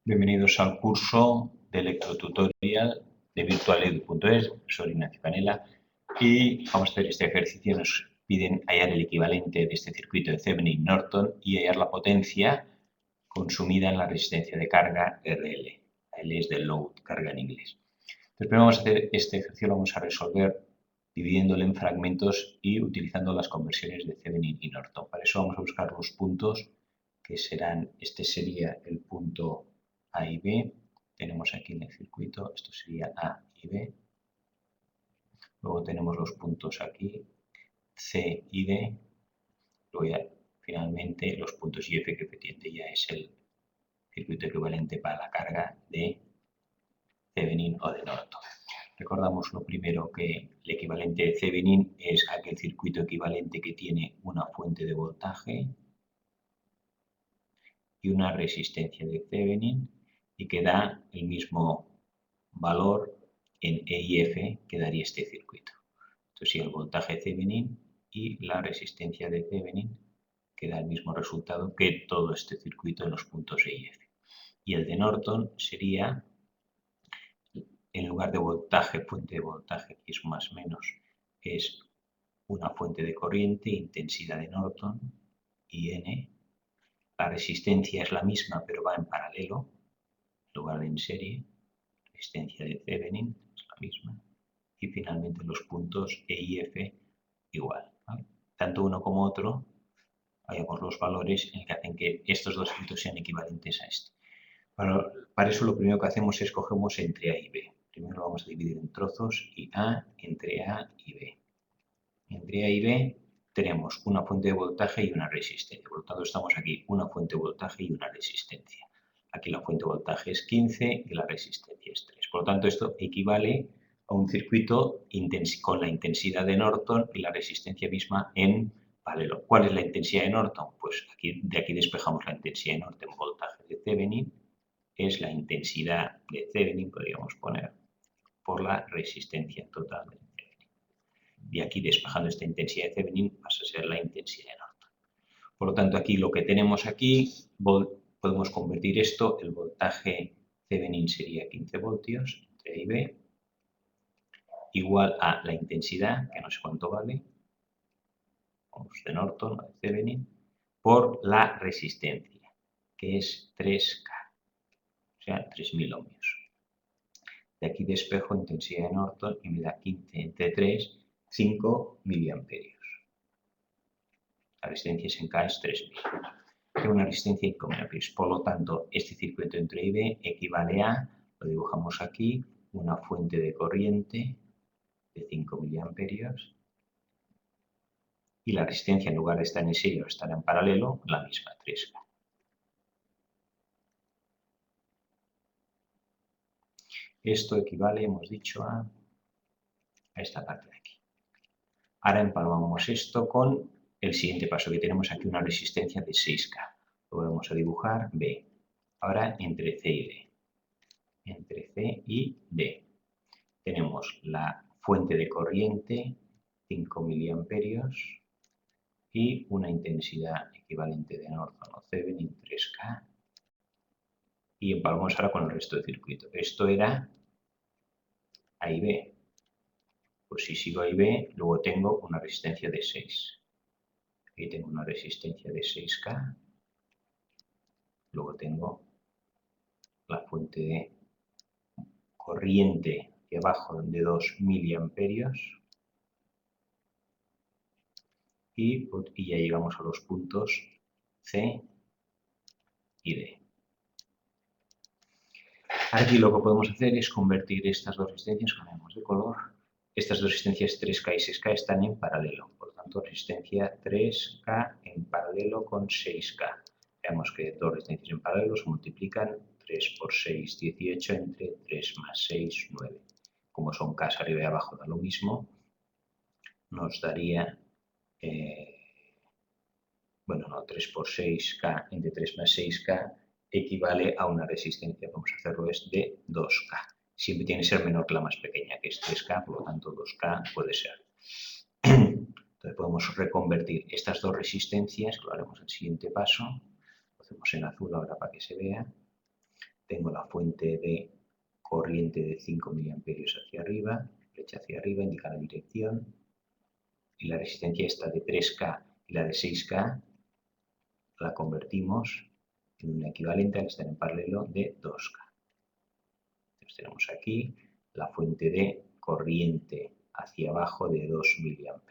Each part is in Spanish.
Bienvenidos al curso de electrotutorial de virtualedu.es. Soy Ignacio Canela y vamos a hacer este ejercicio. Nos piden hallar el equivalente de este circuito de Thevenin-Norton y hallar la potencia consumida en la resistencia de carga RL. L es del load, carga en inglés. Entonces, primero vamos a hacer este ejercicio, lo vamos a resolver dividiéndolo en fragmentos y utilizando las conversiones de Thevenin y Norton. Para eso vamos a buscar los puntos que serán, este sería el punto A y B, tenemos aquí en el circuito, esto sería A y B, luego tenemos los puntos aquí, C y D, luego ya finalmente los puntos Y, F, que efectivamente ya es el circuito equivalente para la carga de Thevenin o de Norton. Recordamos lo primero que el equivalente de Thevenin es aquel circuito equivalente que tiene una fuente de voltaje y una resistencia de Thevenin y que da el mismo valor en E y F que daría este circuito. Entonces, si el voltaje Thevenin y la resistencia de Thevenin que da el mismo resultado que todo este circuito en los puntos E y F. Y el de Norton sería, en lugar de voltaje, fuente de voltaje, que es más o menos, es una fuente de corriente, intensidad de Norton, y N. La resistencia es la misma, pero va en paralelo, en lugar de en serie. Resistencia de Thevenin es la misma. Y finalmente los puntos E y F igual, ¿vale? Tanto uno como otro, hallamos los valores en que hacen que estos dos circuitos sean equivalentes a este. Para eso lo primero que hacemos es cogemos entre A y B. Primero lo vamos a dividir en trozos y A entre A y B. Entre A y B tenemos una fuente de voltaje y una resistencia. Por lo tanto, estamos aquí una fuente de voltaje y una resistencia. Aquí la fuente de voltaje es 15 y la resistencia es 3. Por lo tanto, esto equivale a un circuito con la intensidad de Norton y la resistencia misma en paralelo. ¿Cuál es la intensidad de Norton? Pues de aquí despejamos la intensidad de Norton, voltaje de Thevenin, es la intensidad de Thevenin, podríamos poner, por la resistencia total de Thevenin. Y aquí despejando esta intensidad de Thevenin pasa a ser la intensidad de Norton. Por lo tanto, aquí lo que tenemos aquí, podemos convertir esto, el voltaje Thevenin sería 15 voltios entre A y B, igual a la intensidad, que no sé cuánto vale, de Norton, de Thevenin, por la resistencia, que es 3K, o sea, 3000 ohmios. De aquí despejo intensidad de Norton y me da 15 entre 3, 5 miliamperios. La resistencia en K es 3000. Tengo una resistencia de 5 miliamperios. Por lo tanto, este circuito entre A y B equivale a, lo dibujamos aquí, una fuente de corriente de 5 miliamperios y la resistencia, en lugar de estar en serie o estar en paralelo, la misma, 3K. Esto equivale, hemos dicho, a esta parte de aquí. Ahora empalmamos esto con el siguiente paso, que tenemos aquí una resistencia de 6K. Lo volvemos a dibujar, B. Ahora entre C y D. Entre C y D. Tenemos la fuente de corriente, 5 miliamperios, y una intensidad equivalente de Norton o Thevenin, 3K. Y empalmamos ahora con el resto del circuito. Esto era A y B. Pues si sigo A y B, luego tengo una resistencia de 6. Aquí tengo una resistencia de 6K. Luego tengo la fuente de corriente aquí abajo de 2 miliamperios. Y ya llegamos a los puntos C y D. Aquí lo que podemos hacer es convertir estas dos resistencias, cambiamos de color. Estas dos resistencias 3K y 6K están en paralelo. Por lo tanto, resistencia 3K en paralelo con 6K. Veamos que dos resistencias en paralelo se multiplican. 3 por 6, 18, entre 3 más 6, 9. Como son K arriba y abajo da lo mismo, nos daría, 3 por 6K entre 3 más 6K equivale a una resistencia, vamos a hacerlo, es de 2K. Siempre tiene que ser menor que la más pequeña, que es 3K, por lo tanto 2K puede ser. Entonces podemos reconvertir estas dos resistencias, que lo haremos en el siguiente paso. Lo hacemos en azul ahora para que se vea. tengo la fuente de corriente de 5 mA hacia arriba, flecha hacia arriba, indica la dirección, y la resistencia esta de 3K y la de 6K la convertimos en un equivalente al estar en paralelo de 2K. Entonces tenemos aquí la fuente de corriente hacia abajo de 2 mA.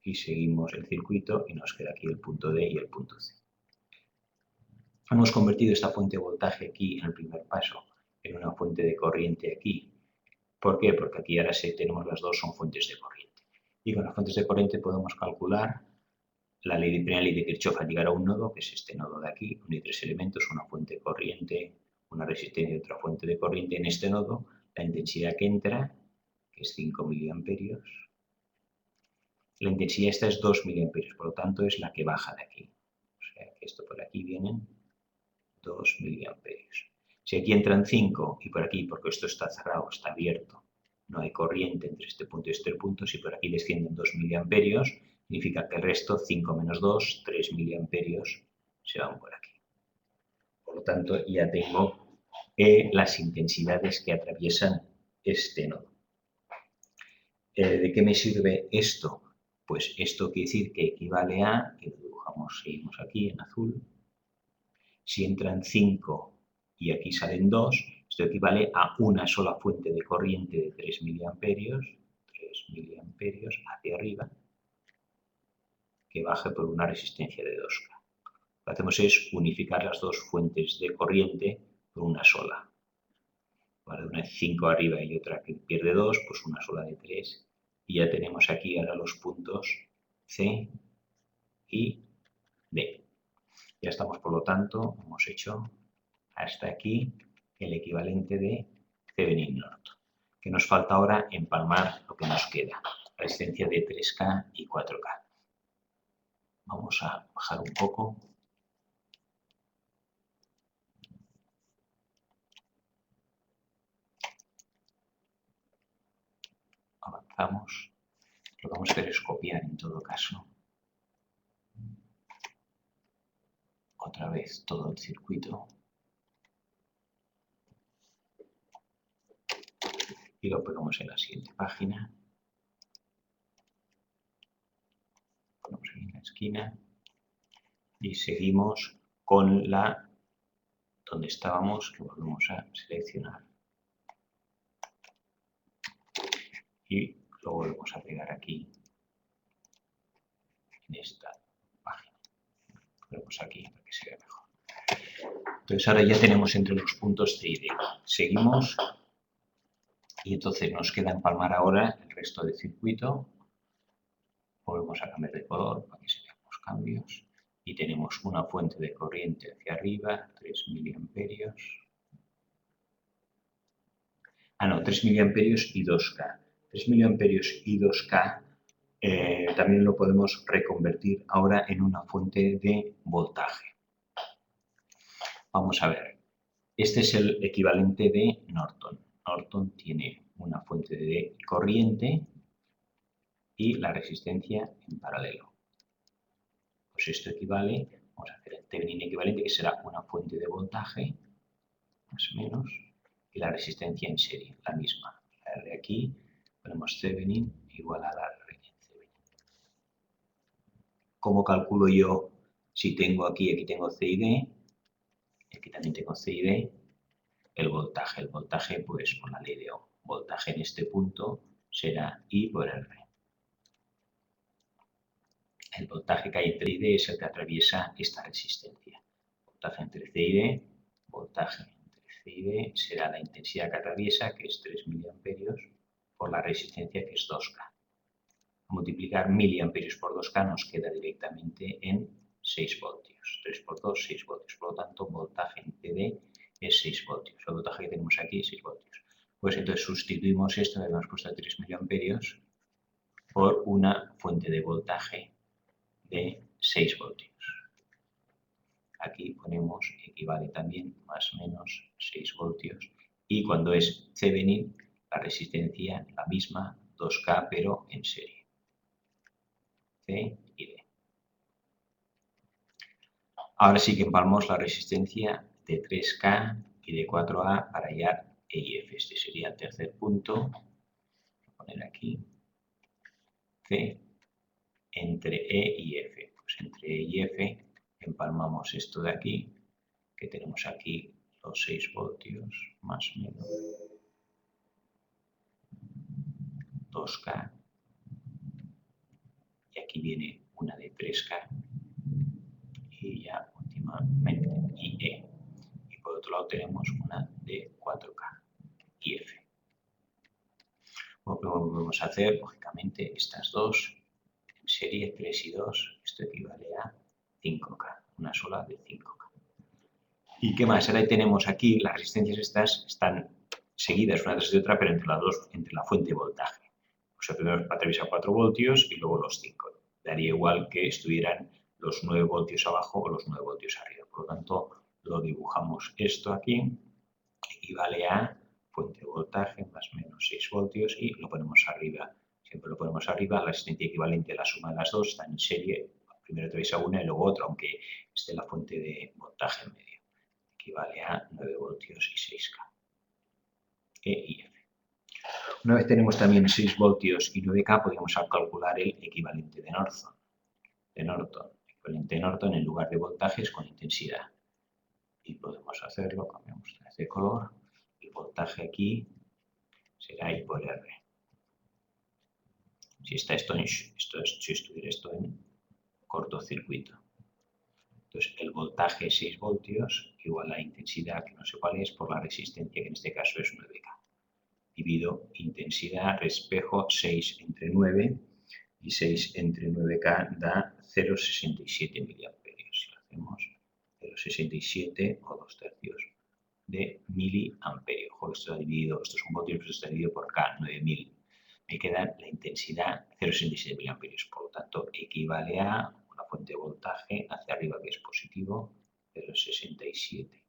Y seguimos el circuito y nos queda aquí el punto D y el punto C. Hemos convertido esta fuente de voltaje aquí en el primer paso en una fuente de corriente aquí. ¿Por qué? Porque aquí ahora sí tenemos las dos, son fuentes de corriente. Y con las fuentes de corriente podemos calcular la primera ley de Kirchhoff al llegar a un nodo, que es este nodo de aquí, une tres elementos, una fuente de corriente, una resistencia y otra fuente de corriente. En este nodo, la intensidad que entra, que es 5 mA, la intensidad esta es 2 mA, por lo tanto es la que baja de aquí. O sea que esto por aquí vienen 2 mA. Si aquí entran 5 y por aquí, porque esto está cerrado, está abierto, no hay corriente entre este punto y este punto, si por aquí descienden 2 mA, significa que el resto, 5 menos 2, 3 mA, se van por aquí. Por lo tanto, ya tengo las intensidades que atraviesan este nodo. ¿De qué me sirve esto? Pues esto quiere decir que equivale a, que lo dibujamos, seguimos aquí en azul, si entran 5 y aquí salen 2, esto equivale a una sola fuente de corriente de 3 mA hacia arriba, que baje por una resistencia de 2K. Lo que hacemos es unificar las dos fuentes de corriente por una sola. Vale, una de 5 arriba y otra que pierde 2, pues una sola de 3. Y ya tenemos aquí ahora los puntos C y D. Ya estamos, por lo tanto, hemos hecho hasta aquí el equivalente de Thevenin Norton. Que nos falta ahora empalmar lo que nos queda, la resistencia de 3K y 4K. Vamos a bajar un poco. Avanzamos. Lo que vamos a hacer es copiar en todo caso. Otra vez todo el circuito. Y lo pegamos en la siguiente página. Ponemos ahí en la esquina. Y seguimos con la donde estábamos, que volvemos a seleccionar. Y lo volvemos a pegar aquí en esta página. Lo ponemos aquí para que se vea mejor. Entonces ahora ya tenemos entre los puntos C y D. Seguimos y entonces nos queda empalmar ahora el resto del circuito. Volvemos a cambiar de color para que se vean los cambios. Y tenemos una fuente de corriente hacia arriba, 3 mA. No, 3 mA y 2K. 3 mA y 2K también lo podemos reconvertir ahora en una fuente de voltaje. Vamos a ver. Este es el equivalente de Norton. Norton tiene una fuente de corriente y la resistencia en paralelo. Pues esto equivale, vamos a hacer el Thevenin equivalente, que será una fuente de voltaje, más o menos, y la resistencia en serie, la misma. La R aquí, ponemos Thevenin igual a la R en Thevenin. ¿Cómo calculo yo si tengo aquí tengo C y D, aquí también tengo C y D, el voltaje? El voltaje, pues por la ley de Ohm. Voltaje en este punto será I por R. El voltaje que hay entre I y D es el que atraviesa esta resistencia. Voltaje entre C y D, voltaje entre C y D será la intensidad que atraviesa, que es 3 mA, por la resistencia, que es 2K. Multiplicar miliamperios por 2K nos queda directamente en 6 voltios. 3 por 2, 6 voltios. Por lo tanto, voltaje en CD es 6 voltios. El voltaje que tenemos aquí es 6 voltios. Pues entonces sustituimos esto que hemos puesto a 3 miliamperios por una fuente de voltaje de 6 voltios. Aquí ponemos equivale también más o menos 6 voltios. Y cuando es Thevenin, la resistencia la misma, 2K, pero en serie. C y D. Ahora sí que empalmamos la resistencia de 3K y de 4A para hallar E y F. Este sería el tercer punto. Voy a poner aquí C entre E y F. Pues entre E y F empalmamos esto de aquí, que tenemos aquí los 6 voltios más o menos, 2K, y aquí viene una de 3K y ya últimamente IE. Y por otro lado tenemos una de 4K y F. Lo que vamos a hacer, lógicamente, estas dos en serie 3 y 2, esto equivale a 5K, una sola de 5K. ¿Y qué más? Ahora tenemos aquí, las resistencias estas están seguidas una tras de otra, pero entre la fuente y voltaje. O sea, primero atraviesa 4 voltios y luego los 5. Daría igual que estuvieran los 9 voltios abajo o los 9 voltios arriba. Por lo tanto, lo dibujamos esto aquí, equivale a fuente de voltaje más o menos 6 voltios y lo ponemos arriba. Siempre lo ponemos arriba, la resistencia equivalente a la suma de las dos está en serie. Primero atraviesa una y luego otra, aunque esté la fuente de voltaje en medio. Equivale a 9 voltios y 6K. E y F. Una vez tenemos también 6 voltios y 9K, podemos calcular el equivalente de Norton. Equivalente de Norton en lugar de voltajes con intensidad. Y podemos hacerlo, cambiamos de color. El voltaje aquí será I por R. Si estuviera esto en cortocircuito. Entonces, el voltaje es 6 voltios igual a la intensidad, que no sé cuál es, por la resistencia, que en este caso es 9K. Divido intensidad, espejo, 6 entre 9, y 6 entre 9K da 0,67 miliamperios. Si lo hacemos, 0,67 o 2 tercios de miliamperio. Esto es un voltio, esto está dividido por K, 9000. Me queda la intensidad 0,67 miliamperios. Por lo tanto, equivale a una fuente de voltaje hacia arriba que es positivo, 0,67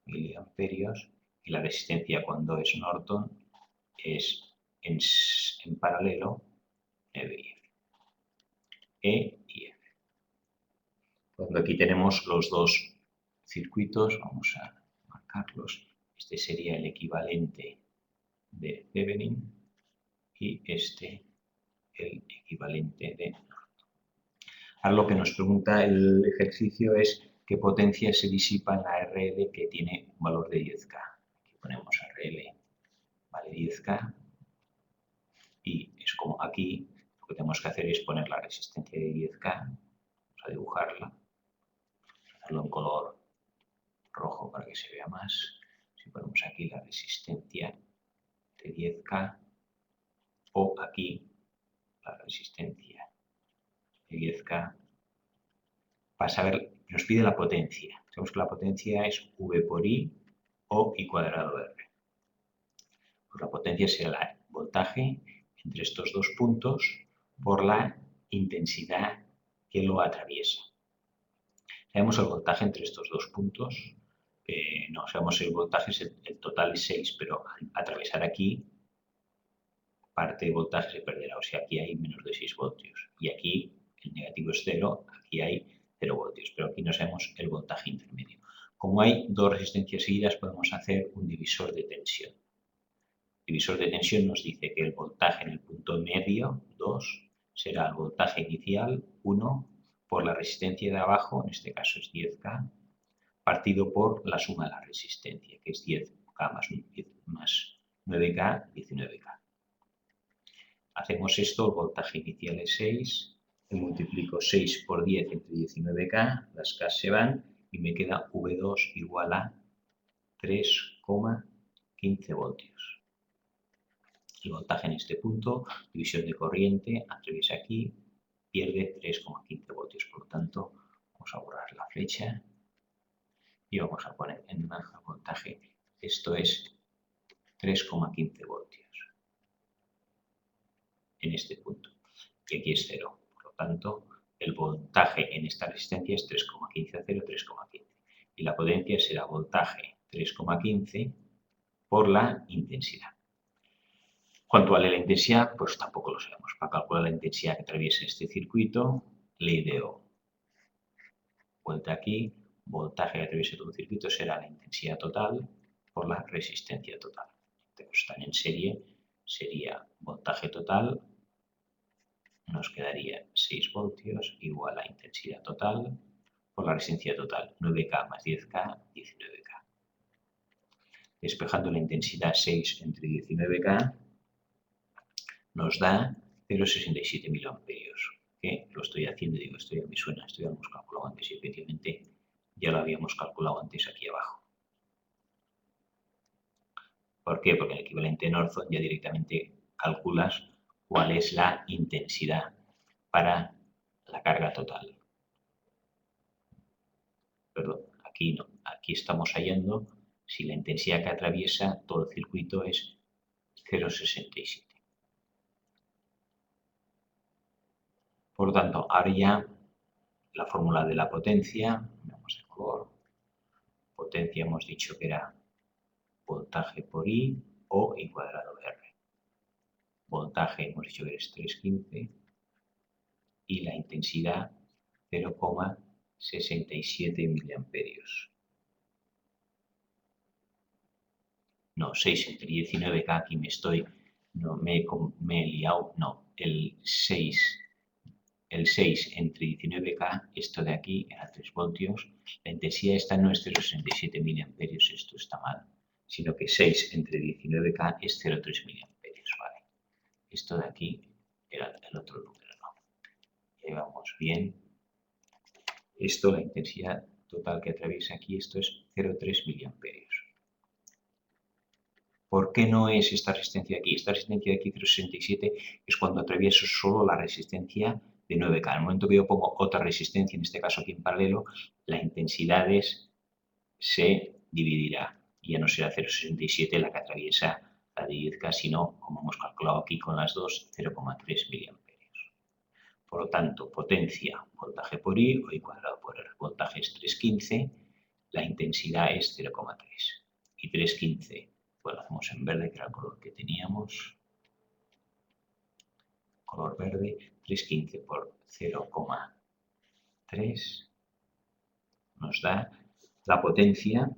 miliamperios. Y la resistencia cuando es Norton es en paralelo E y F. E y F. Cuando aquí tenemos los dos circuitos, vamos a marcarlos. Este sería el equivalente de Thevenin y este el equivalente de Norton. Ahora lo que nos pregunta el ejercicio es qué potencia se disipa en la RL que tiene un valor de 10K. Aquí ponemos RL vale 10K y es como aquí lo que tenemos que hacer es poner la resistencia de 10K, vamos a dibujarla, hacerlo en color rojo para que se vea más. Si ponemos aquí la resistencia de 10K o aquí la resistencia de 10K, para saber, nos pide la potencia. Sabemos que la potencia es V por I o I cuadrado R. Pues la potencia será el voltaje entre estos dos puntos por la intensidad que lo atraviesa. Sabemos el voltaje entre estos dos puntos. No sabemos si el voltaje es el total de 6, pero al atravesar aquí, parte de voltaje se perderá. O sea, aquí hay menos de 6 voltios. Y aquí el negativo es 0, aquí hay 0 voltios. Pero aquí no sabemos el voltaje intermedio. Como hay dos resistencias seguidas, podemos hacer un divisor de tensión. El divisor de tensión nos dice que el voltaje en el punto medio, 2, será el voltaje inicial, 1, por la resistencia de abajo, en este caso es 10K, partido por la suma de la resistencia, que es 10K más 9K, 19K. Hacemos esto, el voltaje inicial es 6, multiplico 6 por 10 entre 19K, las K se van y me queda V2 igual a 3,15 voltios. El voltaje en este punto, división de corriente, atraviesa aquí, pierde 3,15 voltios. Por lo tanto, vamos a borrar la flecha y vamos a poner en naranja el voltaje. Esto es 3,15 voltios en este punto. Y aquí es 0. Por lo tanto, el voltaje en esta resistencia es 3,15 a 0, 3,15. Y la potencia será voltaje 3,15 por la intensidad. ¿Cuánto vale la intensidad? Pues tampoco lo sabemos. Para calcular la intensidad que atraviesa este circuito, ley de Ohm. Vuelta aquí, voltaje que atraviesa todo un circuito será la intensidad total por la resistencia total. Están en serie, sería voltaje total, nos quedaría 6 voltios igual a intensidad total por la resistencia total, 9K más 10K, 19K. Despejando la intensidad 6 entre 19K, nos da 0,67 miliamperios, que lo estoy haciendo y digo, esto ya me suena, esto ya lo hemos calculado antes y efectivamente ya lo habíamos calculado antes aquí abajo. ¿Por qué? Porque en el equivalente Norton ya directamente calculas cuál es la intensidad para la carga total. Perdón, aquí no, aquí estamos hallando si la intensidad que atraviesa todo el circuito es 0,67. Por lo tanto, ahora ya la fórmula de la potencia, vamos a color, potencia hemos dicho que era voltaje por I o I cuadrado R. Voltaje hemos dicho que es 315 y la intensidad 0,67 miliamperios. No, 6 entre 19K, aquí me he liado, no, el 6 entre 19K, esto de aquí era 3 voltios, la intensidad esta no es 0,67 miliamperios, esto está mal, sino que 6 entre 19K es 0,3 miliamperios, ¿vale? Esto de aquí era el otro número, ¿no? Y ahí vamos bien. Esto, la intensidad total que atraviesa aquí, esto es 0,3 miliamperios. ¿Por qué no es esta resistencia de aquí? Esta resistencia de aquí, 0,67, es cuando atravieso solo la resistencia de 9K. En el momento que yo pongo otra resistencia, en este caso aquí en paralelo, la intensidad se dividirá. Y ya no será 0,67 la que atraviesa la de 10K, sino, como hemos calculado aquí con las dos, 0,3 miliamperios. Por lo tanto, potencia, voltaje por I o I cuadrado por R. Voltaje es 315, la intensidad es 0,3. Y 315, pues lo hacemos en verde, que era el color que teníamos. Color verde, 315 por 0,3 nos da la potencia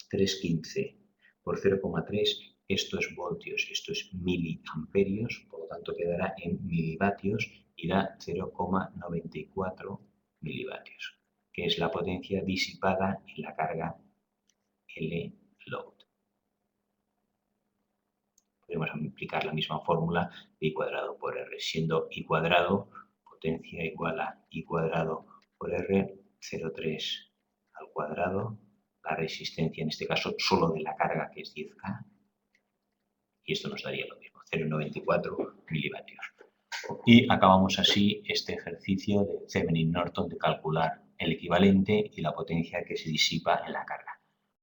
315 por 0,3, esto es voltios, esto es miliamperios, por lo tanto quedará en milivatios y da 0,94 milivatios, que es la potencia disipada en la carga L load. Podemos aplicar la misma fórmula de I cuadrado por R, siendo I cuadrado, potencia igual a I cuadrado por R, 0,3 al cuadrado, la resistencia en este caso solo de la carga que es 10K, y esto nos daría lo mismo, 0,94 milivatios. Y acabamos así este ejercicio de Thevenin-Norton de calcular el equivalente y la potencia que se disipa en la carga.